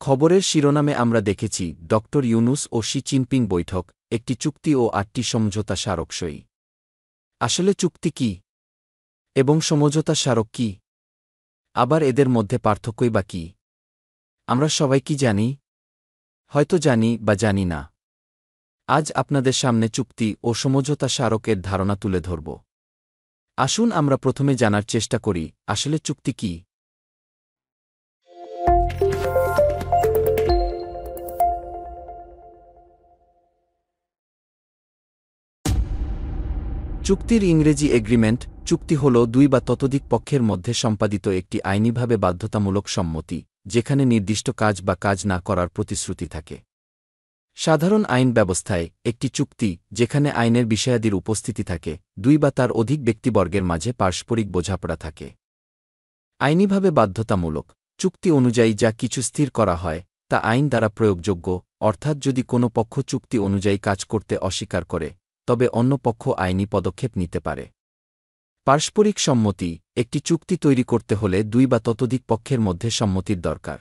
খবরের শিরোনামে আমরা দেখেছি ডক্টর ইউনুস ও শি জিনপিং বৈঠক, একটি চুক্তি ও ৮টি সমঝোতা স্মারক সই। আসলে চুক্তি কি এবং সমঝোতা স্মারক কি? আবার এদের মধ্যে পার্থক্যই বা কী? আমরা সবাই কি জানি? হয়তো জানি বা জানি না। আজ আপনাদের সামনে চুক্তি ও সমঝোতা স্মারকের ধারণা তুলে ধরব। আসুন আমরা প্রথমে জানার চেষ্টা করি আসলে চুক্তি কি। চুক্তির ইংরেজি এগ্রিমেন্ট। চুক্তি হল দুই বা ততোধিক পক্ষের মধ্যে সম্পাদিত একটি আইনিভাবে বাধ্যতামূলক সম্মতি, যেখানে নির্দিষ্ট কাজ বা কাজ না করার প্রতিশ্রুতি থাকে। সাধারণ আইন ব্যবস্থায় একটি চুক্তি, যেখানে আইনের বিষয়াদির উপস্থিতি থাকে, দুই বা তার অধিক ব্যক্তিবর্গের মাঝে পারস্পরিক বোঝাপড়া থাকে। আইনিভাবে বাধ্যতামূলক চুক্তি অনুযায়ী যা কিছু স্থির করা হয় তা আইন দ্বারা প্রয়োগযোগ্য, অর্থাৎ যদি কোনো পক্ষ চুক্তি অনুযায়ী কাজ করতে অস্বীকার করে, তবে অন্য পক্ষ আইনি পদক্ষেপ নিতে পারে। পারস্পরিক সম্মতি। একটি চুক্তি তৈরি করতে হলে দুই বা ততোধিক পক্ষের মধ্যে সম্মতির দরকার।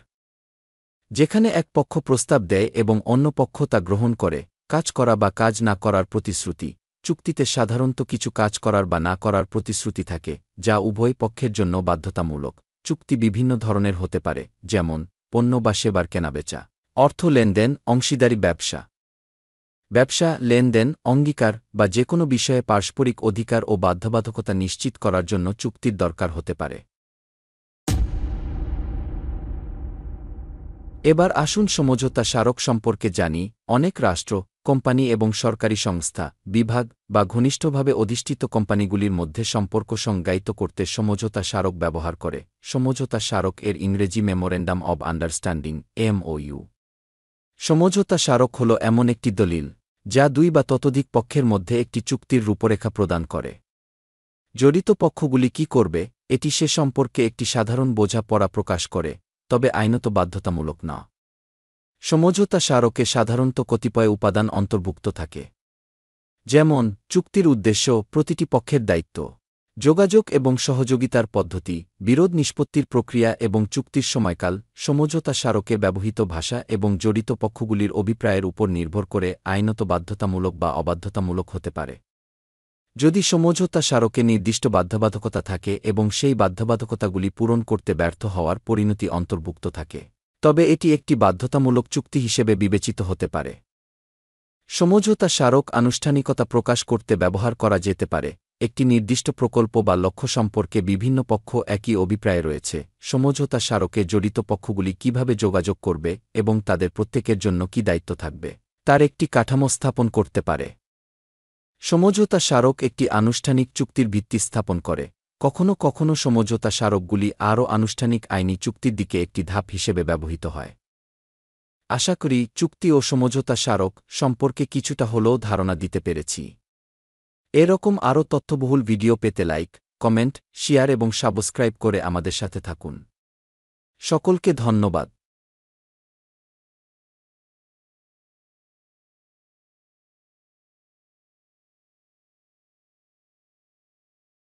যেখানে এক পক্ষ প্রস্তাব দেয় এবং অন্য পক্ষ তা গ্রহণ করে, কাজ করা বা কাজ না করার প্রতিশ্রুতি। চুক্তিতে সাধারণত কিছু কাজ করার বা না করার প্রতিশ্রুতি থাকে, যা উভয় পক্ষের জন্য বাধ্যতামূলক। চুক্তি বিভিন্ন ধরনের হতে পারে, যেমন পণ্য বা সেবার কেনাবেচা, অর্থ লেনদেন, অংশীদারি ব্যবসা, লেনদেন, অঙ্গীকার বা যে কোনো বিষয়ে পারস্পরিক অধিকার ও বাধ্যবাধকতা নিশ্চিত করার জন্য চুক্তির দরকার হতে পারে। এবার আসুন সমঝোতা স্মারক সম্পর্কে জানি। অনেক রাষ্ট্র, কোম্পানি এবং সরকারি সংস্থা, বিভাগ বা ঘনিষ্ঠভাবে অধিষ্ঠিত কোম্পানিগুলির মধ্যে সম্পর্ক সংজ্ঞায়িত করতে সমঝোতা স্মারক ব্যবহার করে। সমঝোতা স্মারক এর ইংরেজি মেমোরেন্ডাম অব আন্ডারস্ট্যান্ডিং, MOU। সমঝোতা স্মারক হল এমন একটি দলিল, যা দুই বা ততোধিক পক্ষের মধ্যে একটি চুক্তির রূপরেখা প্রদান করে। জড়িত পক্ষগুলি কি করবে, এটি সে সম্পর্কে একটি সাধারণ বোঝাপড়া প্রকাশ করে, তবে আইনত বাধ্যতামূলক না। সমঝোতা স্মারকে সাধারণত কতিপয় উপাদান অন্তর্ভুক্ত থাকে, যেমন চুক্তির উদ্দেশ্য, প্রতিটি পক্ষের দায়িত্ব, যোগাযোগ এবং সহযোগিতার পদ্ধতি, বিরোধ নিষ্পত্তির প্রক্রিয়া এবং চুক্তির সময়কাল। সমঝোতা স্মারকে ব্যবহৃত ভাষা এবং জড়িত পক্ষগুলির অভিপ্রায়ের উপর নির্ভর করে আইনত বাধ্যতামূলক বা অবাধ্যতামূলক হতে পারে। যদি সমঝোতা স্মারকে নির্দিষ্ট বাধ্যবাধকতা থাকে এবং সেই বাধ্যবাধকতাগুলি পূরণ করতে ব্যর্থ হওয়ার পরিণতি অন্তর্ভুক্ত থাকে, তবে এটি একটি বাধ্যতামূলক চুক্তি হিসেবে বিবেচিত হতে পারে। সমঝোতা স্মারক আনুষ্ঠানিকতা প্রকাশ করতে ব্যবহার করা যেতে পারে। একটি নির্দিষ্ট প্রকল্প বা লক্ষ্য সম্পর্কে বিভিন্ন পক্ষ একই অভিপ্রায়ে রয়েছে। সমঝোতা স্মারকে জড়িত পক্ষগুলি কিভাবে যোগাযোগ করবে এবং তাদের প্রত্যেকের জন্য কি দায়িত্ব থাকবে, তার একটি কাঠামো স্থাপন করতে পারে। সমঝোতা স্মারক একটি আনুষ্ঠানিক চুক্তির ভিত্তি স্থাপন করে। কখনও কখনও সমঝোতা স্মারকগুলি আরও আনুষ্ঠানিক আইনি চুক্তির দিকে একটি ধাপ হিসেবে ব্যবহৃত হয়। আশা করি চুক্তি ও সমঝোতা স্মারক সম্পর্কে কিছুটা হলেও ধারণা দিতে পেরেছি। এরকম আরও তথ্যবহুল ভিডিও পেতে লাইক, কমেন্ট, শেয়ার এবং সাবস্ক্রাইব করে আমাদের সাথে থাকুন। সকলকে ধন্যবাদ।